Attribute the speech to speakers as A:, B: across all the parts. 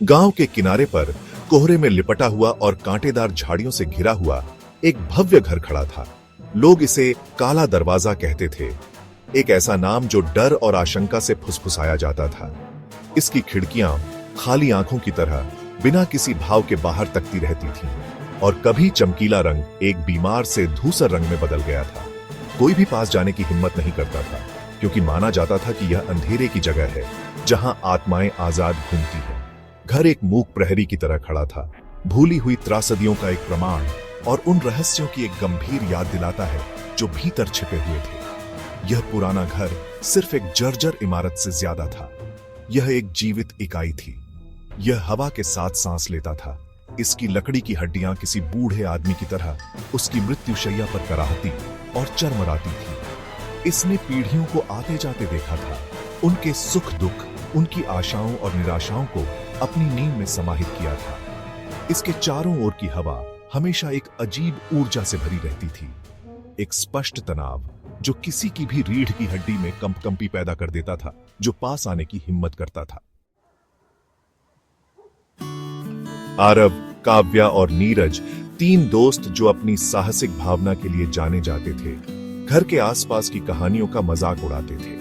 A: गांव के किनारे पर कोहरे में लिपटा हुआ और कांटेदार झाड़ियों से घिरा हुआ एक भव्य घर खड़ा था। लोग इसे काला दरवाजा कहते थे, एक ऐसा नाम जो डर और आशंका से फुसफुसाया जाता था। इसकी खिड़कियां खाली आंखों की तरह बिना किसी भाव के बाहर तकती रहती थीं, और कभी चमकीला रंग एक बीमार से धूसर रंग में बदल गया था। कोई भी पास जाने की हिम्मत नहीं करता था, क्योंकि माना जाता था कि यह अंधेरे की जगह है जहां आत्माएं आजाद घूमती हैं। घर एक मूक प्रहरी की तरह खड़ा था, भूली हुई त्रासदियों का एक प्रमाण और उन रहस्यों की एक गंभीर याद दिलाता है जो भीतर छिपे हुए थे। यह पुराना घर सिर्फ एक जर्जर इमारत से ज्यादा था। यह एक जीवित इकाई थी। यह हवा के साथ सांस लेता था। इसकी लकड़ी की हड्डियां किसी बूढ़े आदमी की तरह उसकी मृत्युशैया पर कराहती और चरमराती थी। इसने पीढ़ियों को आते जाते देखा था, उनके सुख दुख, उनकी आशाओं और निराशाओं को अपनी नींद में समाहित किया था। इसके चारों ओर की हवा हमेशा एक अजीब ऊर्जा से भरी रहती थी, एक स्पष्ट तनाव जो किसी की भी रीढ़ की हड्डी में कंपकंपी पैदा कर देता था, जो पास आने की हिम्मत करता था। आरव, काव्या और नीरज, तीन दोस्त जो अपनी साहसिक भावना के लिए जाने जाते थे, घर के आसपास की कहानियों का मजाक उड़ाते थे।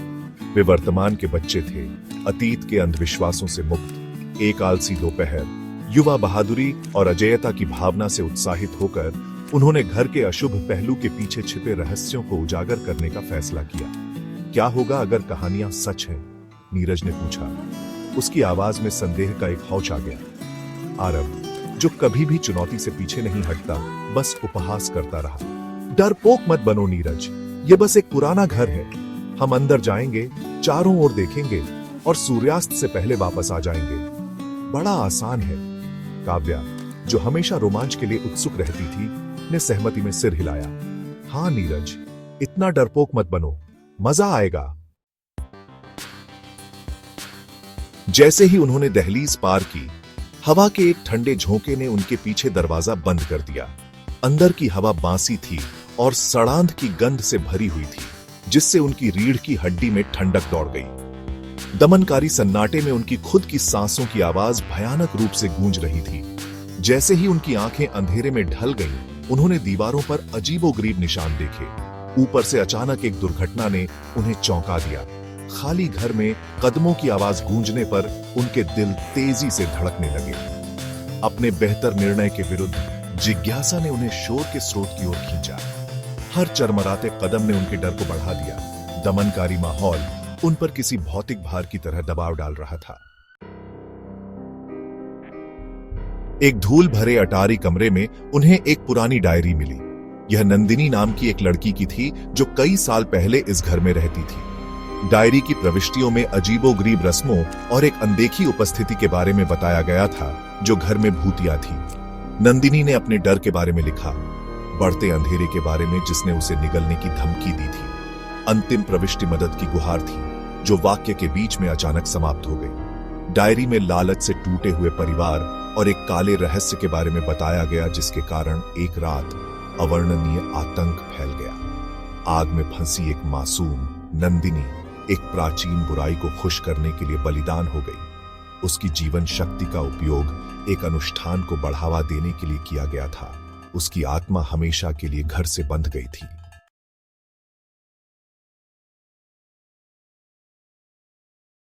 A: वे वर्तमान के बच्चे थे, अतीत के अंधविश्वासों से मुक्त। एक आलसी दोपहर, युवा बहादुरी और अजेयता की भावना से उत्साहित होकर उन्होंने घर के अशुभ पहलू के पीछे छिपे रहस्यों को उजागर करने का फैसला किया। क्या होगा अगर कहानियां सच हैं? नीरज ने पूछा। उसकी आवाज में संदेह का एक हौच आ गया। आरव, जो कभी भी चुनौती से पीछे नहीं हटता, बस उपहास करता रहा। डरपोक मत बनो नीरज, ये बस एक पुराना घर है। हम अंदर जाएंगे, चारों ओर देखेंगे और सूर्यास्त से पहले वापस आ जाएंगे। बड़ा आसान है। काव्या, जो हमेशा रोमांच के लिए उत्सुक रहती थी, ने सहमति में सिर हिलाया। हाँ नीरज, इतना डरपोक मत बनो, मजा आएगा। जैसे ही उन्होंने दहलीज पार की, हवा के एक ठंडे झोंके ने उनके पीछे दरवाजा बंद कर दिया। अंदर की हवा बांसी थी और सड़ांध की गंध से भरी हुई थी, जिससे उनकी रीढ़ की हड्डी में ठंडक दौड़ गई। दमनकारी सन्नाटे में उनकी खुद की सांसों की आवाज भयानक रूप से गूंज रही थी। जैसे ही उनकी आंखें अंधेरे में ढल गईं, उन्होंने दीवारों पर अजीबोगरीब निशान देखे। ऊपर से अचानक एक दुर्घटना ने उन्हें चौंका दिया। खाली घर में कदमों की आवाज गूंजने पर उनके दिल तेजी से धड़कने लगे। अपने बेहतर निर्णय के विरुद्ध जिज्ञासा ने उन्हें शोर के स्रोत की ओर खींचा। हर चरमराते कदम ने उनके डर को बढ़ा दिया। दमनकारी माहौल उन पर किसी भौतिक भार की तरह दबाव डाल रहा था। एक धूल भरे अटारी कमरे में उन्हें एक पुरानी डायरी मिली। यह नंदिनी नाम की एक लड़की की थी जो कई साल पहले इस घर में रहती थी। डायरी की प्रविष्टियों में अजीबोगरीब रस्मों और एक अनदेखी उपस्थिति के बारे में बताया गया था जो घर में भूतिया थी। नंदिनी ने अपने डर के बारे में लिखा, बढ़ते अंधेरे के बारे में जिसने उसे निगलने की धमकी दी थी। अंतिम प्रविष्टि मदद की गुहार थी, जो वाक्य के बीच में अचानक समाप्त हो गई। डायरी में लालच से टूटे हुए परिवार और एक काले रहस्य के बारे में बताया गया, जिसके कारण एक रात अवर्णनीय आतंक फैल गया। आग में फंसी एक मासूम नंदिनी एक प्राचीन बुराई को खुश करने के लिए बलिदान हो गई। उसकी जीवन शक्ति का उपयोग एक अनुष्ठान को बढ़ावा देने के लिए किया गया था। उसकी आत्मा हमेशा के लिए घर से बंध गई थी।